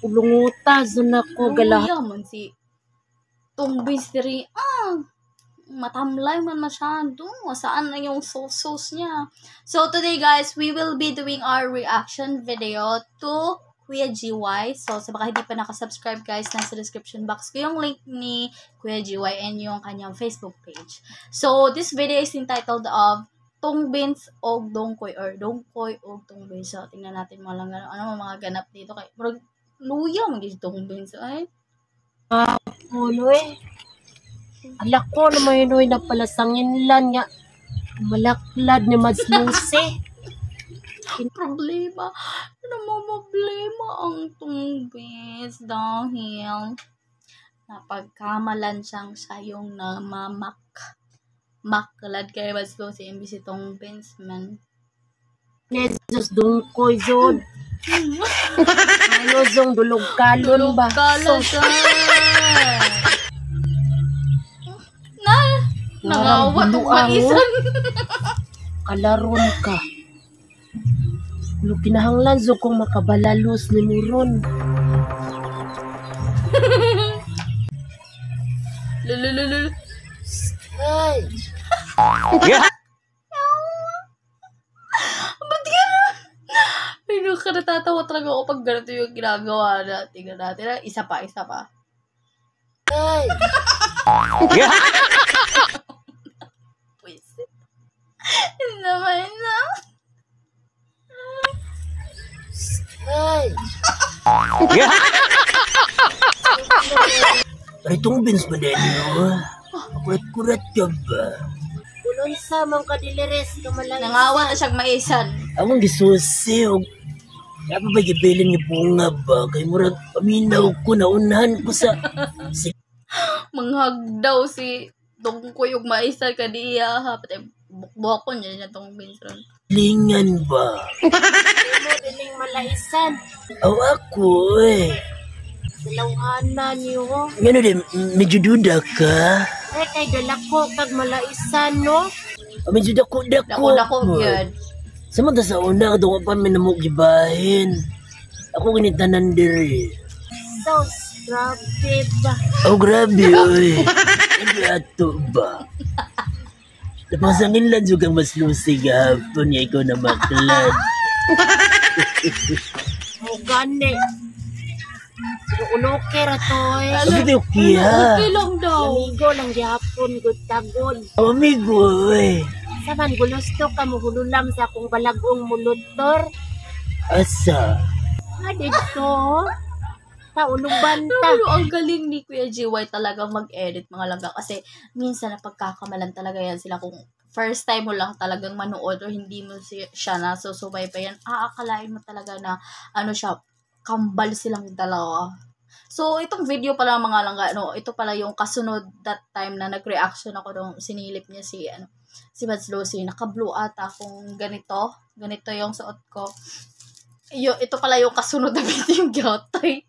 Ulungutas na ko galahat. Yaman si Tumbis diri. Matamlay man masyado. Saan na yung sauce niya? So today guys, we will be doing our reaction video to Kuya GY. So sa baka hindi pa nakasubscribe guys, nasa description box ko yung link ni Kuya GY and yung kanyang Facebook page. So this video is entitled of Tungbins og Dongkoy or Dongkoy og Tungbins. So tingnan natin mo lang ano mga ganap dito kay luya mo gid Tungbins ay. Uloy. Alak ko na may noy na pala sanginlan nga malaklad ni Madslusi. Problema. Problema ang Tungbins dahil napagkamalan siyang sayong na maklad kay Madslusi imbis si Tungbins man. Jesus Dongkoy zod. Ano zong dulog kalon ba? Kalon ka. Nangawat ang maisan. Kalaron ka. Lu kinahanglan zo kong makabalalos ni Muron. Lulululul. Ay. Ba't gano'n? Ay, natatawa talaga ako pag ganito yung ginagawa na. Tingnan natin. Isa pa. Ay. Pwisit. Hindi naman na. Ay. Ay, Tungbins ba din mo? Kurat-kurat ka ba? Kulon sa mga kadileres kamalay. Nangawa na siyang maisan. Akong gisusi o apa ba gibilin ni bunga ba? Kay murag paminaw ko na unahan ko sa Manghagdaw si Dongkoy og maisan kadiya ha. Pati bukbok ko niya Tungbins ron. lingan ba? Mo dining malaisan. Aw ako eh. Silawhanan niyo. Ngano din, medyo duda ka? Ay kay dalako kag malaisan no. Medyo dako-dako. Dako yun. Samanta sa una, doon pa may namog gibahin. Ako ganitanan diri. So, grabe ba? Oh, grabe oy. Ano ato ba? Napasangin lang juga Madslusi gahapon niya ikaw na maklad. O gani. Uno-unoke ra to eh. Bakit okay ha? Okay lang daw. Amigo lang gihapon gud tagol. Oh, amigo eh. Saman gusto ka mo hululam sa akong balagong mulutor. Asa? Dito. Tauluban ta. Pero ang galing ni Kuya GY talagang mag-edit mga langga kasi minsan napagkakamalan talaga yan sila kung first time mo lang talagang manood or hindi mo siya nasusubaybayan. Aakalain mo talaga na ano siya, kambal silang dalawa. So, itong video pala mga langga, ito pala yung kasunod that time na nag-reaction ako nung sinilip niya si Madslusi. Naka-blue ata kung ganito yung suot ko. Ito pala yung kasunod na video yung gyotay.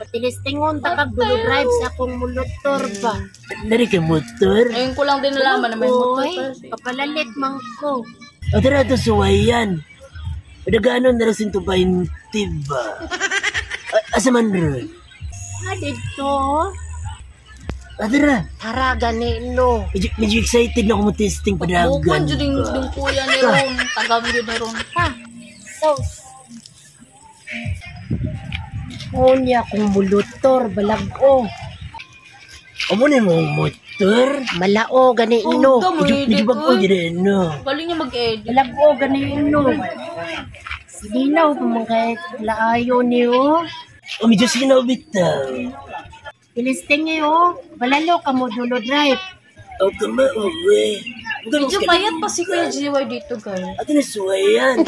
Patilistingon ta kag dulo drive sa akong mulutor ba. Dari ka motor? Ngayon ko lang din nalaman na may motor pala siya. Papalalit man ko. O tara ito suwayan. Nagano na rin ito 20 ba? Asa man rin? Dito. Tara. Tara gani no. Medyo excited na ako mo-testing padagan. Bukan dyan yung kuya ni Ron. Tagam yun na Ron. Sauce. Unya kung mulutor balago. Amo na yung motor? Malao gani ino. Medyo bago dyan no. Galing niya mag-edit. Balago gani ino. Sinaw pamangkay laayo niyo. O medyo sinaw bitaw. Tilisting niyo. Balalo ka mo dulo drive. O kama uwi. Medyo payat pa si Kuya GY dito guys. Ato na suwayan.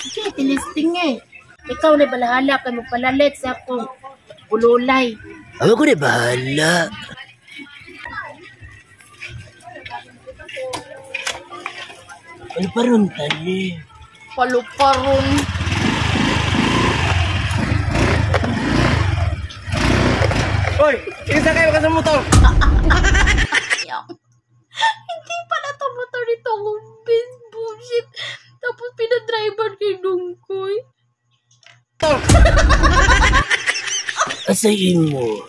Sige, tilisting eh. Ikaw na balahala ka mo palalit sa akong bululay. Ako na bahala. Ano pa ron tali? Paluparon. Hoy, isa kayo ka sa motor. Hindi pala to motor nito. Bullshit. Tapos pinadriver kay Dungkoy. Asay mo.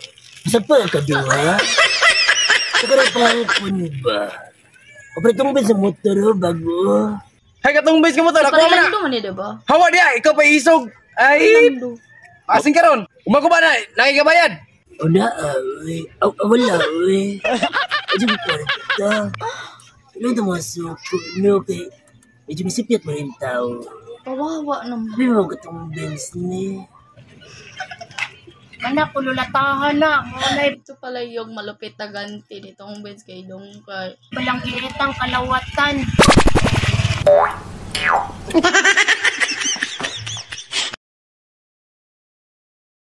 Sa pa ka duha? Sa karapangkon ba? O pratong ba sa motor o bago? Hay katong base ka mo to, nakuha mo na. Palando man eh, diba? Hawa dia, ikaw pa isog. Ay, Palando. asing ka ron. Umago ba na, nakikabayad. O na, uy. Wala, uy. Medyo may kwarta. Ano ito mga suko? No, kay... Medyo may sipiat mo rin tao. Kawawa naman. Sabi mo katong Benz ni. Anak, kululatahan na. Malay, Ito pala yung malupit na ganti nitong Benz kay Dungkoy. balang giitang kalawatan.